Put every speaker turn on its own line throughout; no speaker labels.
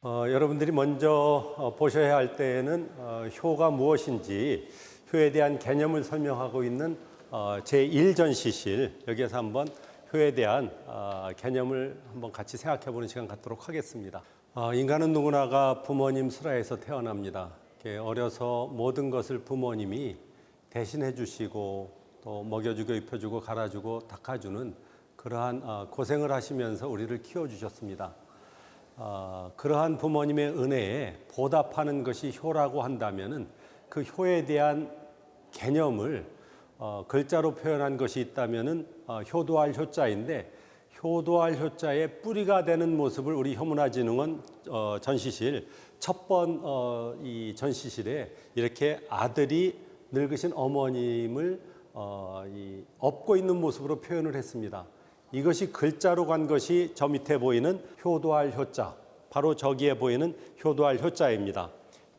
여러분들이 먼저 보셔야 할 때에는 효가 무엇인지 효에 대한 개념을 설명하고 있는 제1전시실 여기에서 한번 효에 대한 개념을 한번 같이 생각해 보는 시간 갖도록 하겠습니다. 인간은 누구나가 부모님 슬하에서 태어납니다. 어려서 모든 것을 부모님이 대신해 주시고 또 먹여주고 입혀주고 갈아주고 닦아주는 그러한 고생을 하시면서 우리를 키워주셨습니다. 그러한 부모님의 은혜에 보답하는 것이 효라고 한다면은 그 효에 대한 개념을 글자로 표현한 것이 있다면은 효도할 효자인데 효도할 효자의 뿌리가 되는 모습을 우리 효문화진흥원 전시실 첫 번 이 전시실에 이렇게 아들이 늙으신 어머님을 업고 있는 모습으로 표현을 했습니다. 이것이 글자로 간 것이 저 밑에 보이는 효도할 효자, 바로 저기에 보이는 효도할 효자입니다.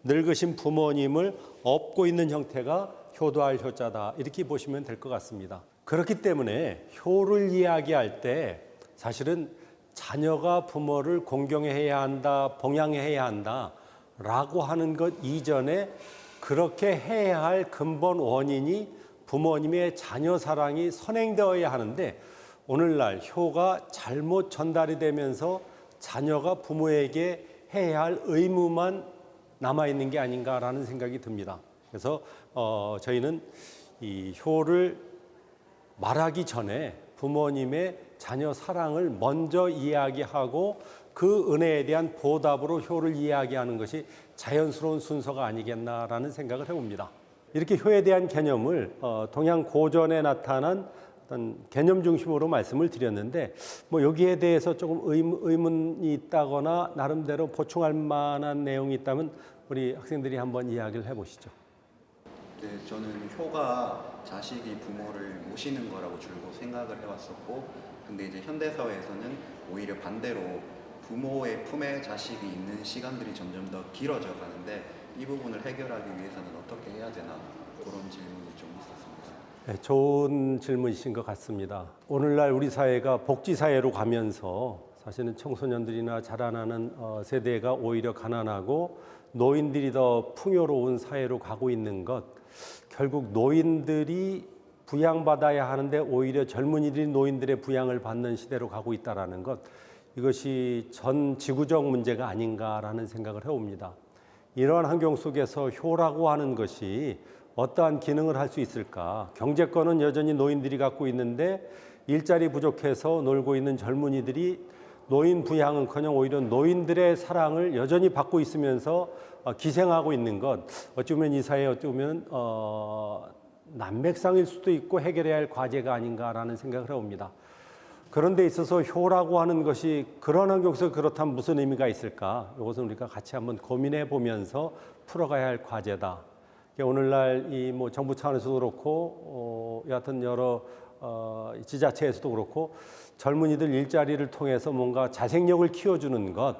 늙으신 부모님을 업고 있는 형태가 효도할 효자다, 이렇게 보시면 될 것 같습니다. 그렇기 때문에 효를 이야기할 때 사실은 자녀가 부모를 공경해야 한다, 봉양해야 한다 라고 하는 것 이전에 그렇게 해야 할 근본 원인이 부모님의 자녀 사랑이 선행되어야 하는데, 오늘날 효가 잘못 전달이 되면서 자녀가 부모에게 해야 할 의무만 남아있는 게 아닌가라는 생각이 듭니다. 그래서 저희는 이 효를 말하기 전에 부모님의 자녀 사랑을 먼저 이야기하고 그 은혜에 대한 보답으로 효를 이야기하는 것이 자연스러운 순서가 아니겠나라는 생각을 해봅니다. 이렇게 효에 대한 개념을 동양 고전에 나타난 어떤 개념 중심으로 말씀을 드렸는데, 여기에 대해서 조금 의문이 있다거나 나름대로 보충할 만한 내용이 있다면 우리 학생들이 한번 이야기를 해보시죠.
네, 저는 효가 자식이 부모를 모시는 거라고 줄곧 생각을 해왔었고, 근데 이제 현대사회에서는 오히려 반대로 부모의 품에 자식이 있는 시간들이 점점 더 길어져 가는데, 이 부분을 해결하기 위해서는 어떻게 해야 되나, 그런 질문이 좀 있었습니다.
네, 좋은 질문이신 것 같습니다. 오늘날 우리 사회가 복지사회로 가면서 사실은 청소년들이나 자라나는 세대가 오히려 가난하고 노인들이 더 풍요로운 사회로 가고 있는 것, 결국 노인들이 부양받아야 하는데 오히려 젊은이들이 노인들의 부양을 받는 시대로 가고 있다는 것, 이것이 전 지구적 문제가 아닌가라는 생각을 해옵니다. 이러한 환경 속에서 효라고 하는 것이 어떠한 기능을 할 수 있을까? 경제권은 여전히 노인들이 갖고 있는데 일자리 부족해서 놀고 있는 젊은이들이 노인 부양은커녕 오히려 노인들의 사랑을 여전히 받고 있으면서 기생하고 있는 것, 어찌 보면 이 사회에 어찌 보면 난맥상일 수도 있고 해결해야 할 과제가 아닌가라는 생각을 해봅니다. 그런 데 있어서 효라고 하는 것이 그런 환경에서 그렇다면 무슨 의미가 있을까? 이것은 우리가 같이 한번 고민해 보면서 풀어가야 할 과제다. 오늘날 이 정부 차원에서도 그렇고 여하튼 여러 지자체에서도 그렇고 젊은이들 일자리를 통해서 뭔가 자생력을 키워주는 것,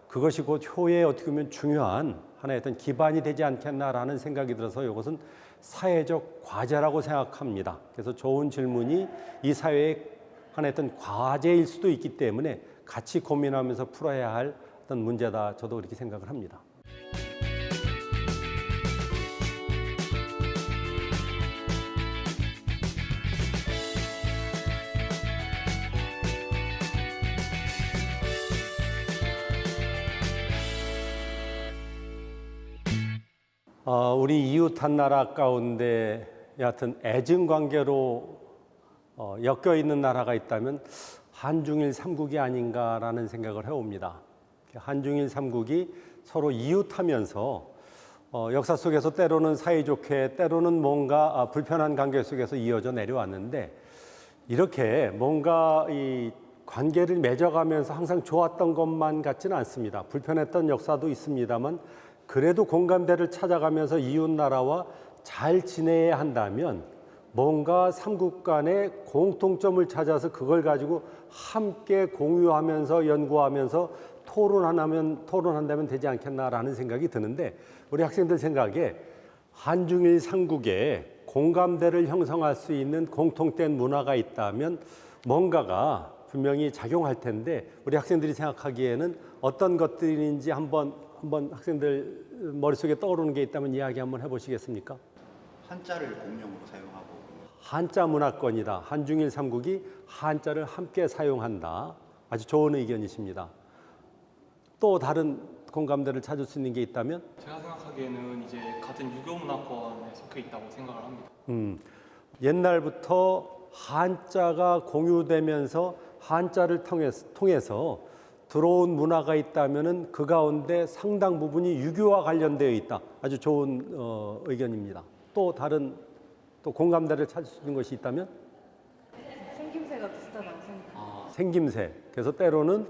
그것이 곧 효의 어떻게 보면 중요한 하나의 어떤 기반이 되지 않겠나라는 생각이 들어서 이것은 사회적 과제라고 생각합니다. 그래서 좋은 질문이 이 사회의 하나의 어떤 과제일 수도 있기 때문에 같이 고민하면서 풀어야 할 어떤 문제다, 저도 그렇게 생각을 합니다. 우리 이웃 한 나라 가운데 여하튼 애증 관계로 엮여 있는 나라가 있다면 한중일 삼국이 아닌가라는 생각을 해옵니다. 한중일 삼국이 서로 이웃하면서 역사 속에서 때로는 사이좋게, 때로는 뭔가 불편한 관계 속에서 이어져 내려왔는데, 이렇게 뭔가 이 관계를 맺어가면서 항상 좋았던 것만 같지는 않습니다. 불편했던 역사도 있습니다만 그래도 공감대를 찾아가면서 이웃 나라와 잘 지내야 한다면 뭔가 삼국 간의 공통점을 찾아서 그걸 가지고 함께 공유하면서 연구하면서 토론한다면 되지 않겠나라는 생각이 드는데, 우리 학생들 생각에 한중일 삼국에 공감대를 형성할 수 있는 공통된 문화가 있다면 뭔가가 분명히 작용할 텐데 우리 학생들이 생각하기에는 어떤 것들인지 한번 학생들 머릿속에 떠오르는 게 있다면 이야기 한번 해보시겠습니까?
한자를 공용으로 사용하고
한자 문화권이다. 한중일 삼국이 한자를 함께 사용한다. 아주 좋은 의견이십니다. 또 다른 공감대를 찾을 수 있는 게 있다면?
제가 생각하기에는 이제 같은 유교 문화권에 속해 있다고 생각을 합니다.
옛날부터 한자가 공유되면서 한자를 통해서 들어온 문화가 있다면은 그 가운데 상당 부분이 유교와 관련되어 있다. 아주 좋은 의견입니다. 또 다른 또 공감대를 찾을 수 있는 것이 있다면?
생김새가 비슷하다고 생각합니다.
생김새. 그래서 때로는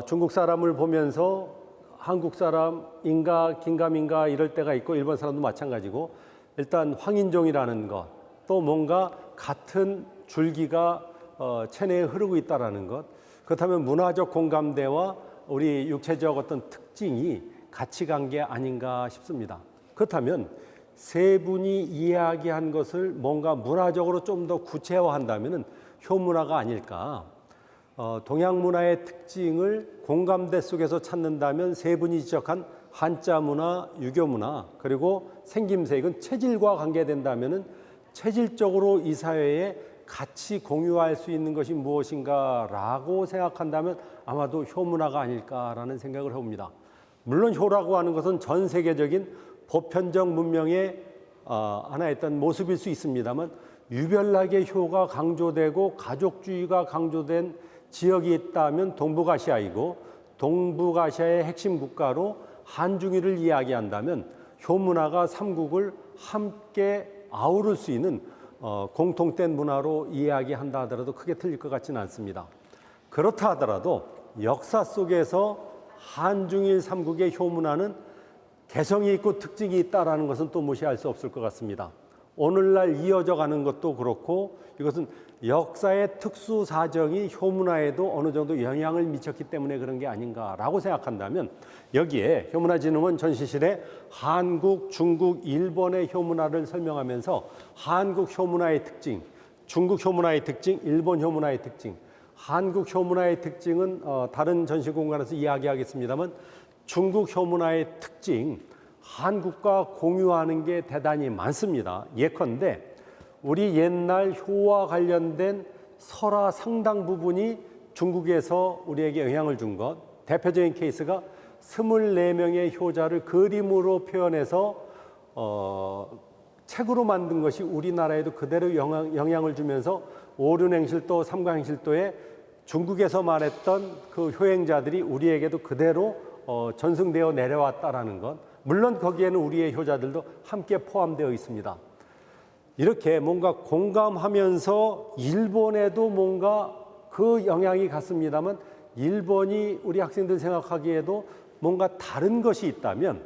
중국 사람을 보면서 한국 사람인가 긴가민가 이럴 때가 있고 일본 사람도 마찬가지고 일단 황인종이라는 것, 또 뭔가 같은 줄기가 체내에 흐르고 있다라는 것. 그렇다면 문화적 공감대와 우리 육체적 어떤 특징이 같이 간 게 아닌가 싶습니다. 그렇다면 세 분이 이야기한 것을 뭔가 문화적으로 좀 더 구체화한다면 효문화가 아닐까. 동양 문화의 특징을 공감대 속에서 찾는다면 세 분이 지적한 한자 문화, 유교 문화, 그리고 생김새, 이건 체질과 관계된다면 체질적으로 이 사회에 같이 공유할 수 있는 것이 무엇인가라고 생각한다면 아마도 효문화가 아닐까라는 생각을 해봅니다. 물론 효라고 하는 것은 전 세계적인 보편적 문명의 하나의 어떤 모습일 수 있습니다만 유별나게 효가 강조되고 가족주의가 강조된 지역이 있다면 동북아시아이고 동북아시아의 핵심 국가로 한중일을 이야기한다면 효문화가 삼국을 함께 아우를 수 있는 공통된 문화로 이야기한다 하더라도 크게 틀릴 것 같지는 않습니다. 그렇다 하더라도 역사 속에서 한중일 삼국의 효문화는 개성이 있고 특징이 있다는 것은 또 무시할 수 없을 것 같습니다. 오늘날 이어져 가는 것도 그렇고 이것은 역사의 특수 사정이 효문화에도 어느 정도 영향을 미쳤기 때문에 그런 게 아닌가라고 생각한다면 여기에 효문화진흥원 전시실에 한국, 중국, 일본의 효문화를 설명하면서 한국 효문화의 특징, 중국 효문화의 특징, 일본 효문화의 특징, 한국 효문화의 특징은 다른 전시 공간에서 이야기하겠습니다만 중국 효문화의 특징, 한국과 공유하는 게 대단히 많습니다. 예컨대 우리 옛날 효와 관련된 설화 상당 부분이 중국에서 우리에게 영향을 준 것. 대표적인 케이스가 24명의 효자를 그림으로 표현해서 책으로 만든 것이 우리나라에도 그대로 영향을 주면서 오륜행실도, 삼가행실도에 중국에서 말했던 그 효행자들이 우리에게도 그대로 전승되어 내려왔다라는 것. 물론 거기에는 우리의 효자들도 함께 포함되어 있습니다. 이렇게 뭔가 공감하면서 일본에도 뭔가 그 영향이 갔습니다만 일본이 우리 학생들 생각하기에도 뭔가 다른 것이 있다면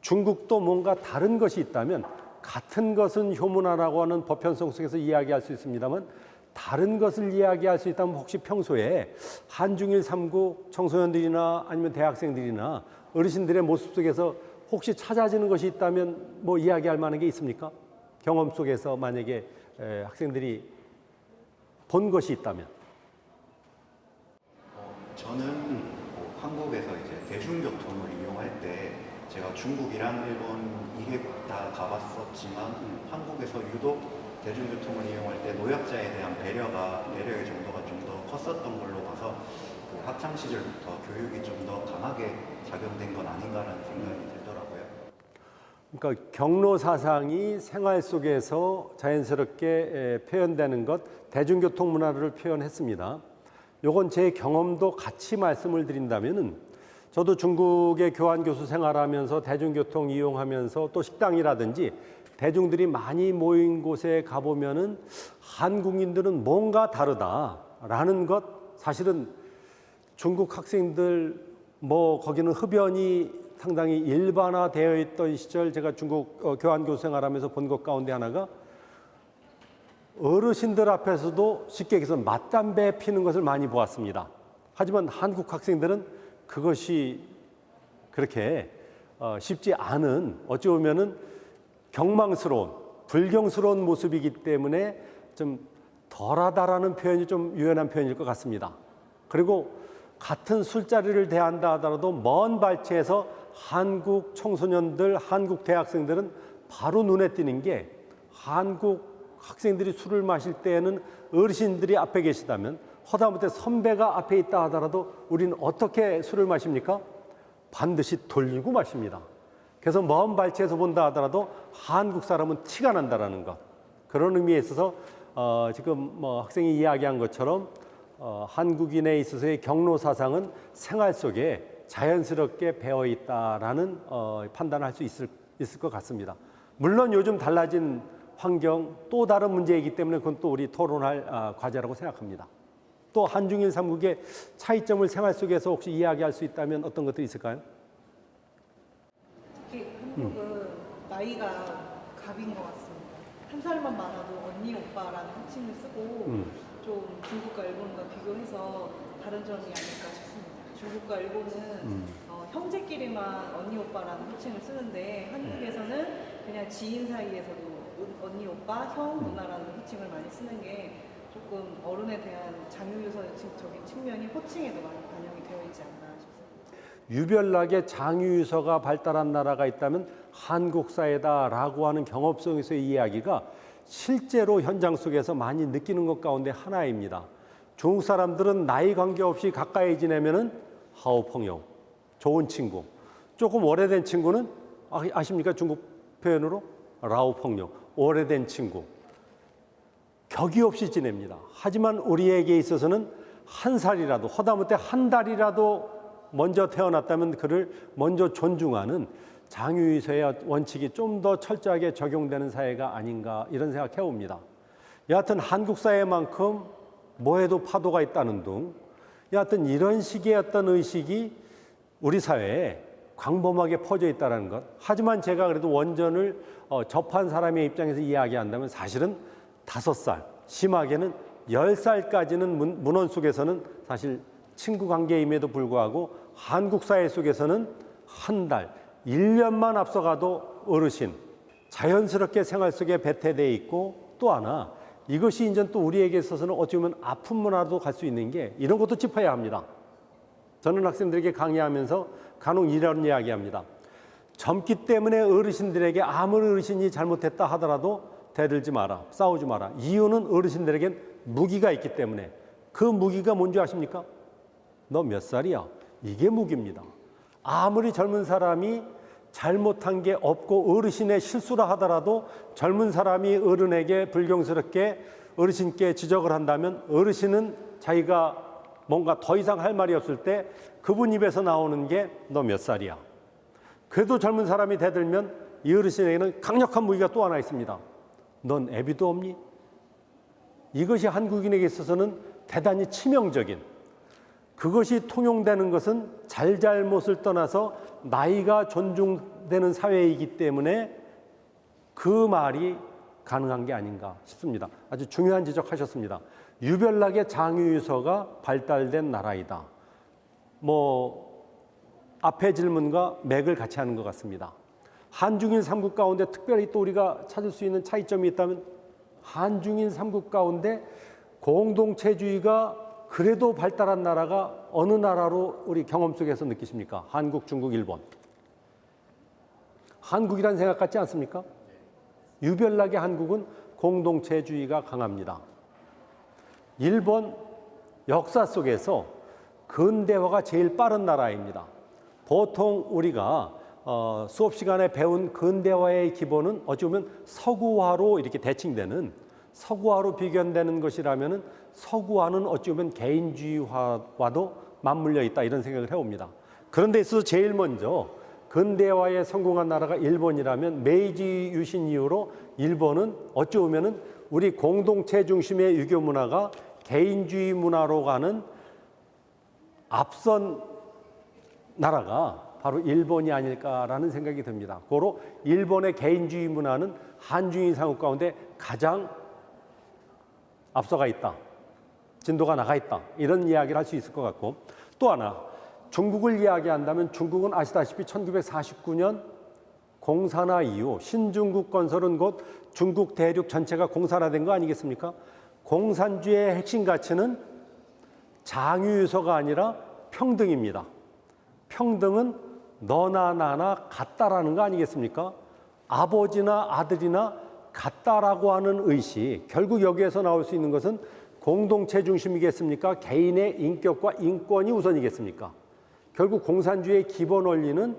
중국도 뭔가 다른 것이 있다면 같은 것은 효문화라고 하는 보편성 속에서 이야기할 수 있습니다만 다른 것을 이야기할 수 있다면 혹시 평소에 한중일 삼국 청소년들이나 아니면 대학생들이나 어르신들의 모습 속에서 혹시 찾아지는 것이 있다면 뭐 이야기할 만한 게 있습니까? 경험 속에서 만약에 학생들이 본 것이 있다면
저는 한국에서 이제 대중교통을 이용할 때 제가 중국이랑 일본 이게 다 가봤었지만 한국에서 유독 대중교통을 이용할 때 노약자에 대한 배려의 정도가 좀 더 컸었던 걸로 봐서 그 학창 시절부터 교육이 좀 더 강하게 작용된 건 아닌가라는 생각이 들더라고요.
그러니까 경로 사상이 생활 속에서 자연스럽게 표현되는 것, 대중교통 문화를 표현했습니다. 요건 제 경험도 같이 말씀을 드린다면은 저도 중국의 교환 교수 생활하면서 대중교통 이용하면서 또 식당이라든지 대중들이 많이 모인 곳에 가보면은 한국인들은 뭔가 다르다라는 것, 사실은 중국 학생들 뭐 거기는 흡연이 상당히 일반화되어 있던 시절 제가 중국 교환 교수 생활하면서 본 것 가운데 하나가 어르신들 앞에서도 쉽게 얘기해서 맞담배 피는 것을 많이 보았습니다. 하지만 한국 학생들은 그것이 그렇게 쉽지 않은 어찌 보면은 경망스러운 불경스러운 모습이기 때문에 좀 절하다라는 표현이 좀 유연한 표현일 것 같습니다. 그리고 같은 술자리를 대한다 하더라도 먼 발치에서 한국 청소년들, 한국 대학생들은 바로 눈에 띄는 게 한국 학생들이 술을 마실 때에는 어르신들이 앞에 계시다면 허다못해 선배가 앞에 있다 하더라도 우리는 어떻게 술을 마십니까? 반드시 돌리고 마십니다. 그래서 먼 발치에서 본다 하더라도 한국 사람은 티가 난다라는 것. 그런 의미에 있어서 지금 뭐 학생이 이야기한 것처럼 한국인에 있어서의 경로 사상은 생활 속에 자연스럽게 배어 있다라는 판단을 할 수 있을 것 같습니다. 물론 요즘 달라진 환경 또 다른 문제이기 때문에 그건 또 우리 토론할 과제라고 생각합니다. 또 한중일 삼국의 차이점을 생활 속에서 혹시 이야기할 수 있다면 어떤 것들이 있을까요?
특히 한국은 나이가 갑인 것 같습니다. 한 살만 많아도 언니 오빠라는 호칭을 쓰고 좀 중국과 일본과 비교해서 다른 점이 아닐까 싶습니다. 중국과 일본은 형제끼리만 언니 오빠라는 호칭을 쓰는데 한국에서는 그냥 지인 사이에서도 언니 오빠, 형, 누나라는 호칭을 많이 쓰는 게 조금 어른에 대한 장유유서적인 측면이 호칭에도 많이 반영이 되어 있지 않나 싶습니다.
유별나게 장유유서가 발달한 나라가 있다면 한국사회다라고 하는 경험 속에서의 이야기가 실제로 현장 속에서 많이 느끼는 것 가운데 하나입니다. 중국 사람들은 나이 관계없이 가까이 지내면은 하오펑요, 좋은 친구. 조금 오래된 친구는 아십니까? 중국 표현으로 라오펑요, 오래된 친구. 격이 없이 지냅니다. 하지만 우리에게 있어서는 한 살이라도 허다못해 한 달이라도 먼저 태어났다면 그를 먼저 존중하는 장유유서의 원칙이 좀 더 철저하게 적용되는 사회가 아닌가 이런 생각해 봅니다. 여하튼 한국 사회만큼 뭐해도 파도가 있다는 둥, 여하튼 이런 식의 어떤 의식이 우리 사회에 광범하게 퍼져 있다는 것. 하지만 제가 그래도 원전을 접한 사람의 입장에서 이야기한다면 사실은 5살, 심하게는 10살까지는 문헌 속에서는 사실 친구 관계임에도 불구하고 한국 사회 속에서는 한 달, 1년만 앞서가도 어르신, 자연스럽게 생활 속에 배태되어 있고 또 하나 이것이 이제 또 우리에게 있어서는 어찌 보면 아픈 문화도 갈 수 있는 게 이런 것도 짚어야 합니다. 저는 학생들에게 강의하면서 간혹 이런 이야기합니다. 젊기 때문에 어르신들에게 아무리 어르신이 잘못했다 하더라도 대들지 마라, 싸우지 마라. 이유는 어르신들에겐 무기가 있기 때문에. 그 무기가 뭔지 아십니까? 너 몇 살이야? 이게 무기입니다. 아무리 젊은 사람이 잘못한 게 없고 어르신의 실수라 하더라도 젊은 사람이 어른에게 불경스럽게 어르신께 지적을 한다면 어르신은 자기가 뭔가 더 이상 할 말이 없을 때 그분 입에서 나오는 게 너 몇 살이야. 그래도 젊은 사람이 대들면 이 어르신에게는 강력한 무기가 또 하나 있습니다. 넌 애비도 없니? 이것이 한국인에게 있어서는 대단히 치명적인, 그것이 통용되는 것은 잘잘못을 떠나서 나이가 존중되는 사회이기 때문에 그 말이 가능한 게 아닌가 싶습니다. 아주 중요한 지적하셨습니다. 유별나게 장유유서가 발달된 나라이다. 앞에 질문과 맥을 같이 하는 것 같습니다. 한중일 삼국 가운데 특별히 또 우리가 찾을 수 있는 차이점이 있다면 한중일 삼국 가운데 공동체주의가 그래도 발달한 나라가 어느 나라로 우리 경험 속에서 느끼십니까? 한국, 중국, 일본. 한국이란 생각 같지 않습니까? 유별나게 한국은 공동체주의가 강합니다. 일본 역사 속에서 근대화가 제일 빠른 나라입니다. 보통 우리가 수업 시간에 배운 근대화의 기본은 어찌 보면 서구화로 이렇게 대칭되는, 서구화로 비견되는 것이라면은 서구화는 어찌 보면 개인주의화와도 맞물려 있다 이런 생각을 해옵니다. 그런데 있어서 제일 먼저 근대화에 성공한 나라가 일본이라면 메이지 유신 이후로 일본은 어찌 보면은 우리 공동체 중심의 유교 문화가 개인주의 문화로 가는 앞선 나라가 바로 일본이 아닐까라는 생각이 듭니다. 고로 일본의 개인주의 문화는 한중일 삼국 가운데 가장 앞서가 있다. 진도가 나가 있다. 이런 이야기를 할 수 있을 것 같고, 또 하나 중국을 이야기한다면 중국은 아시다시피 1949년 공산화 이후 신중국 건설은 곧 중국 대륙 전체가 공산화된 거 아니겠습니까? 공산주의의 핵심 가치는 장유유서가 아니라 평등입니다. 평등은 너나 나나 같다라는 거 아니겠습니까? 아버지나 아들이나 같다라고 하는 의식, 결국 여기에서 나올 수 있는 것은 공동체 중심이겠습니까? 개인의 인격과 인권이 우선이겠습니까? 결국 공산주의의 기본 원리는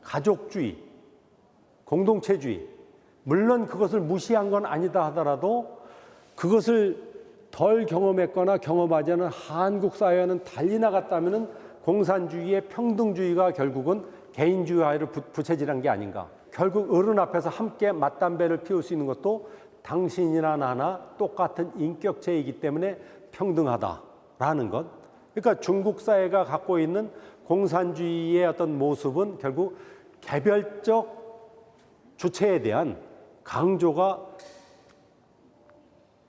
가족주의, 공동체주의. 물론 그것을 무시한 건 아니다 하더라도 그것을 덜 경험했거나 경험하지 않은 한국 사회와는 달리 나갔다면 공산주의의 평등주의가 결국은 개인주의화를 부채질한 게 아닌가. 결국 어른 앞에서 함께 맞담배를 피울 수 있는 것도 당신이나 나나 똑같은 인격체이기 때문에 평등하다라는 것. 그러니까 중국 사회가 갖고 있는 공산주의의 어떤 모습은 결국 개별적 주체에 대한 강조가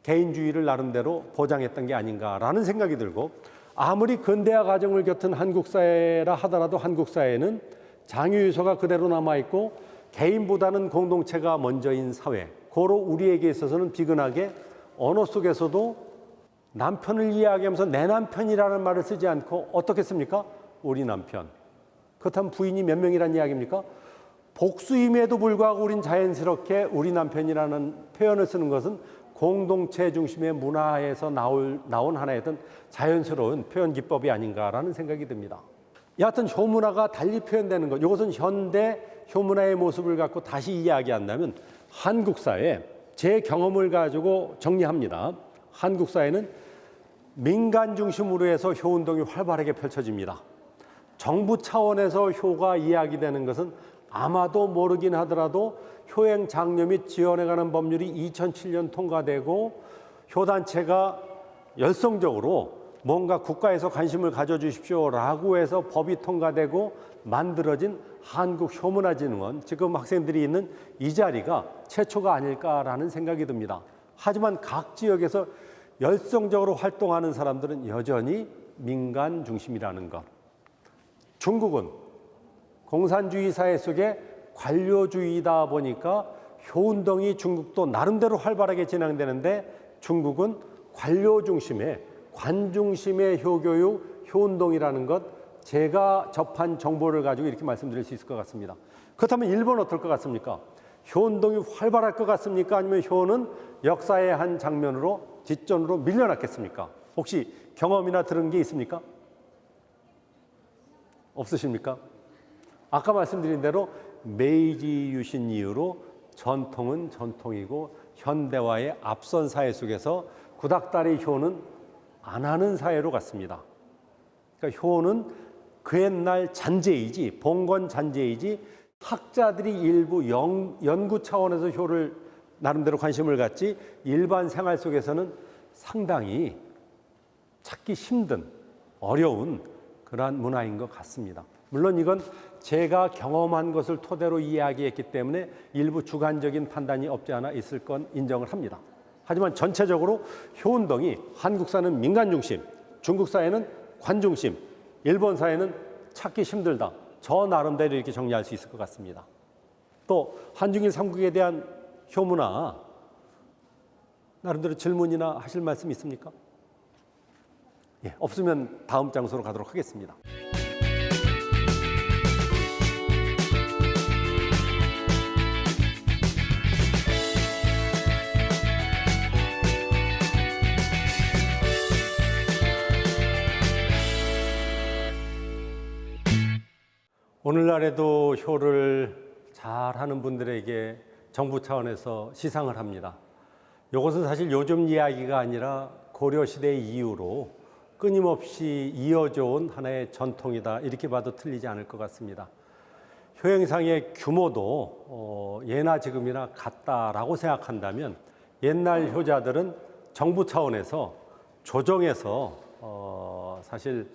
개인주의를 나름대로 보장했던 게 아닌가라는 생각이 들고, 아무리 근대화 과정을 겪은 한국 사회라 하더라도 한국 사회는 장유유서가 그대로 남아있고 개인보다는 공동체가 먼저인 사회, 고로 우리에게 있어서는 비근하게 언어 속에서도 남편을 이야기하면서 내 남편이라는 말을 쓰지 않고 어떻게 씁니까? 우리 남편. 그렇다면 부인이 몇 명이란 이야기입니까? 복수임에도 불구하고 우린 자연스럽게 우리 남편이라는 표현을 쓰는 것은 공동체 중심의 문화에서 나온 하나의 어떤 자연스러운 표현 기법이 아닌가라는 생각이 듭니다. 여하튼 효문화가 달리 표현되는 것, 이것은 현대 효문화의 모습을 갖고 다시 이야기한다면 한국 사회, 제 경험을 가지고 정리합니다. 한국 사회는 민간 중심으로 해서 효운동이 활발하게 펼쳐집니다. 정부 차원에서 효가 이야기되는 것은 아마도 모르긴 하더라도 효행 장려 및 지원에 관한 법률이 2007년 통과되고 효단체가 열성적으로 뭔가 국가에서 관심을 가져주십시오라고 해서 법이 통과되고 만들어진 한국효문화진흥원, 지금 학생들이 있는 이 자리가 최초가 아닐까라는 생각이 듭니다. 하지만 각 지역에서 열성적으로 활동하는 사람들은 여전히 민간 중심이라는 것. 중국은 공산주의 사회 속에 관료주의다 보니까 효운동이 중국도 나름대로 활발하게 진행되는데 중국은 관료 중심의 관중심의 효교육, 효운동이라는 것, 제가 접한 정보를 가지고 이렇게 말씀드릴 수 있을 것 같습니다. 그렇다면 일본은 어떨 것 같습니까? 효운동이 활발할 것 같습니까? 아니면 효는 역사의 한 장면으로 뒷전으로 밀려났겠습니까? 혹시 경험이나 들은 게 있습니까? 없으십니까? 아까 말씀드린 대로 메이지 유신 이후로 전통은 전통이고 현대화의 앞선 사회 속에서 구닥다리 효는 안 하는 사회로 갔습니다. 그러니까 효는 그 옛날 잔재이지, 봉건 잔재이지, 학자들이 일부 연구 차원에서 효를 나름대로 관심을 갖지 일반 생활 속에서는 상당히 찾기 힘든, 어려운 그러한 문화인 것 같습니다. 물론 이건 제가 경험한 것을 토대로 이야기했기 때문에 일부 주관적인 판단이 없지 않아 있을 건 인정을 합니다. 하지만 전체적으로 효운동이 한국 사회는 민간 중심, 중국 사회는 관 중심, 일본 사회는 찾기 힘들다. 저 나름대로 이렇게 정리할 수 있을 것 같습니다. 또 한중일 삼국에 대한 효문화, 나름대로 질문이나 하실 말씀 있습니까? 예, 없으면 다음 장소로 가도록 하겠습니다. 오늘날에도 효를 잘하는 분들에게 정부 차원에서 시상을 합니다. 이것은 사실 요즘 이야기가 아니라 고려시대 이후로 끊임없이 이어져 온 하나의 전통이다, 이렇게 봐도 틀리지 않을 것 같습니다. 효행상의 규모도 예나 지금이나 같다라고 생각한다면 옛날 효자들은 정부 차원에서 조정해서 사실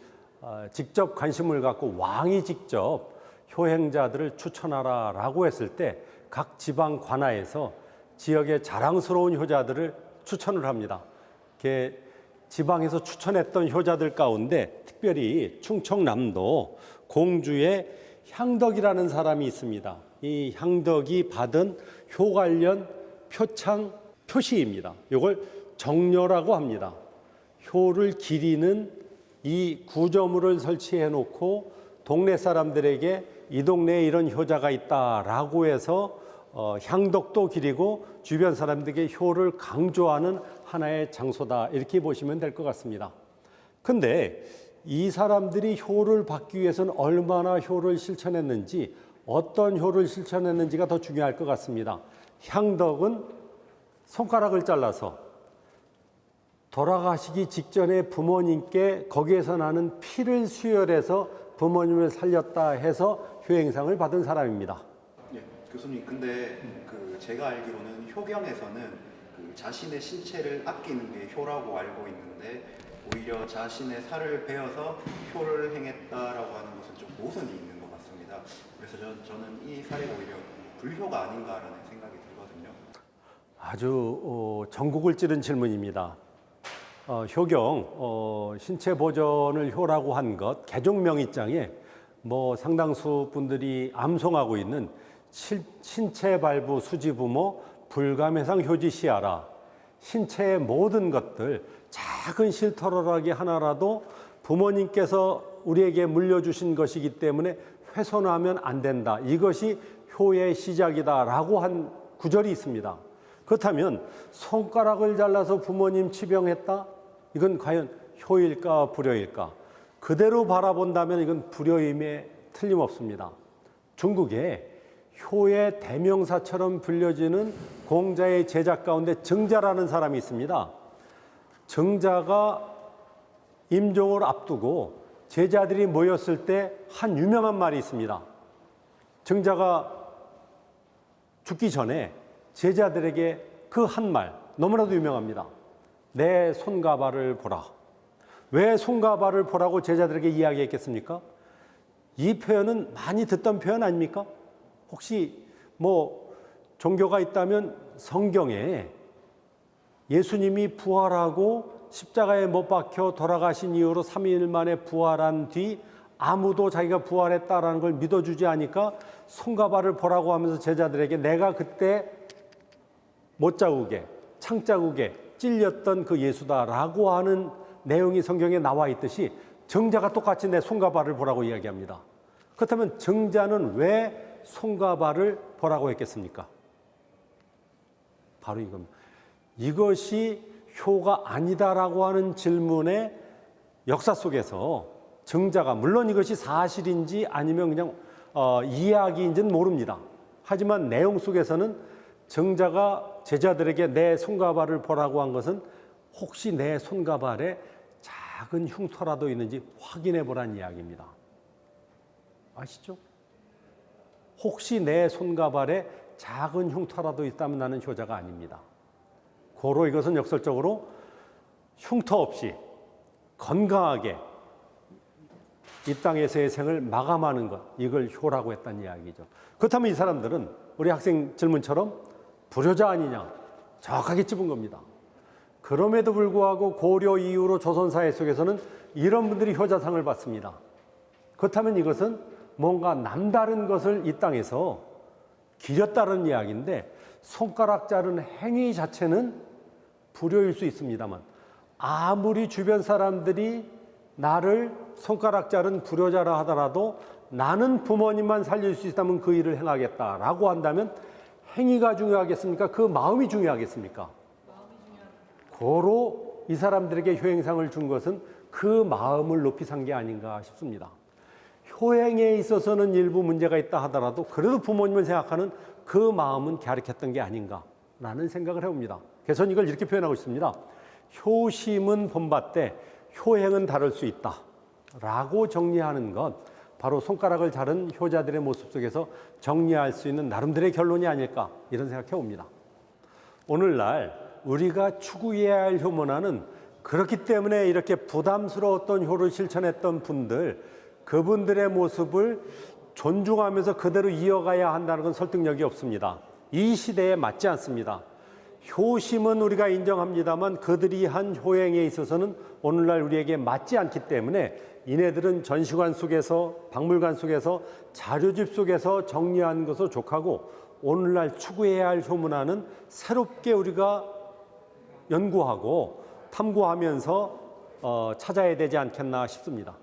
직접 관심을 갖고 왕이 직접 효행자들을 추천하라라고 했을 때 각 지방 관하에서 지역의 자랑스러운 효자들을 추천을 합니다. 지방에서 추천했던 효자들 가운데 특별히 충청남도 공주의 향덕이라는 사람이 있습니다. 이 향덕이 받은 효 관련 표창 표시입니다. 이걸 정려라고 합니다. 효를 기리는 이 구조물을 설치해 놓고 동네 사람들에게 이 동네에 이런 효자가 있다라고 해서 향덕도 기리고 주변 사람들에게 효를 강조하는 하나의 장소다, 이렇게 보시면 될 것 같습니다. 근데 이 사람들이 효를 받기 위해서는 얼마나 효를 실천했는지, 어떤 효를 실천했는지가 더 중요할 것 같습니다. 향덕은 손가락을 잘라서 돌아가시기 직전에 부모님께 거기에서 나는 피를 수혈해서 부모님을 살렸다 해서 효행상을 받은 사람입니다.
예, 교수님, 근데 제가 알기로는 효경에서는 자신의 신체를 아끼는 게 효라고 알고 있는데 오히려 자신의 살을 베어서 효를 행했다라고 하는 것은 좀 모순이 있는 것 같습니다. 그래서 저는 이 사례가 오히려 불효가 아닌가라는 생각이 들거든요.
아주 전국을 찌른 질문입니다. 효경, 신체 보존을 효라고 한 것, 개종명의장에 상당수 분들이 암송하고 있는 신체 발부 수지부모 불감해상 효지시하라. 신체의 모든 것들, 작은 실터러라기 하나라도 부모님께서 우리에게 물려주신 것이기 때문에 훼손하면 안 된다. 이것이 효의 시작이다라고 한 구절이 있습니다. 그렇다면 손가락을 잘라서 부모님 치병했다? 이건 과연 효일까 불효일까? 그대로 바라본다면 이건 불효임에 틀림없습니다. 중국에 효의 대명사처럼 불려지는 공자의 제자 가운데 정자라는 사람이 있습니다. 정자가 임종을 앞두고 제자들이 모였을 때 한 유명한 말이 있습니다. 정자가 죽기 전에 제자들에게 그 한 말, 너무나도 유명합니다. 내 손과 발을 보라. 왜 손과 발을 보라고 제자들에게 이야기했겠습니까? 이 표현은 많이 듣던 표현 아닙니까? 혹시 종교가 있다면 성경에 예수님이 부활하고 십자가에 못 박혀 돌아가신 이후로 3일 만에 부활한 뒤 아무도 자기가 부활했다라는 걸 믿어주지 않으니까 손과 발을 보라고 하면서 제자들에게 내가 그때 못자국에 창자국에 찔렸던 그 예수다라고 하는 내용이 성경에 나와 있듯이 정자가 똑같이 내 손과 발을 보라고 이야기합니다. 그렇다면 정자는 왜 손과 발을 보라고 했겠습니까? 바로 이겁니다. 이것이 효가 아니다라고 하는 질문의 역사 속에서 정자가, 물론 이것이 사실인지 아니면 그냥 이야기인지는 모릅니다. 하지만 내용 속에서는 정자가 제자들에게 내 손과 발을 보라고 한 것은 혹시 내 손과 발에 작은 흉터라도 있는지 확인해 보라는 이야기입니다. 아시죠? 혹시 내 손과 발에 작은 흉터라도 있다면 나는 효자가 아닙니다. 고로 이것은 역설적으로 흉터 없이 건강하게 이 땅에서의 생을 마감하는 것, 이걸 효라고 했다는 이야기죠. 그렇다면 이 사람들은 우리 학생 질문처럼 불효자 아니냐, 정확하게 찝은 겁니다. 그럼에도 불구하고 고려 이후로 조선사회 속에서는 이런 분들이 효자상을 받습니다. 그렇다면 이것은 뭔가 남다른 것을 이 땅에서 기렸다는 이야기인데, 손가락 자른 행위 자체는 불효일 수 있습니다만 아무리 주변 사람들이 나를 손가락 자른 불효자라 하더라도 나는 부모님만 살릴 수 있다면 그 일을 행하겠다라고 한다면 행위가 중요하겠습니까? 그 마음이 중요하겠습니까? 고로 이 사람들에게 효행상을 준 것은 그 마음을 높이 산 게 아닌가 싶습니다. 효행에 있어서는 일부 문제가 있다 하더라도 그래도 부모님을 생각하는 그 마음은 갸륵했던 게 아닌가라는 생각을 해봅니다. 그래서 저는 이걸 이렇게 표현하고 있습니다. 효심은 본받되 효행은 다를 수 있다 라고 정리하는 것, 바로 손가락을 자른 효자들의 모습 속에서 정리할 수 있는 나름대로의 결론이 아닐까, 이런 생각해 봅니다. 오늘날 우리가 추구해야 할 효문화는 그렇기 때문에 이렇게 부담스러웠던 효를 실천했던 분들, 그분들의 모습을 존중하면서 그대로 이어가야 한다는 건 설득력이 없습니다. 이 시대에 맞지 않습니다. 효심은 우리가 인정합니다만 그들이 한 효행에 있어서는 오늘날 우리에게 맞지 않기 때문에 이네들은 전시관 속에서, 박물관 속에서, 자료집 속에서 정리한 것으로 족하고, 오늘날 추구해야 할 효문화는 새롭게 우리가 연구하고 탐구하면서 찾아야 되지 않겠나 싶습니다.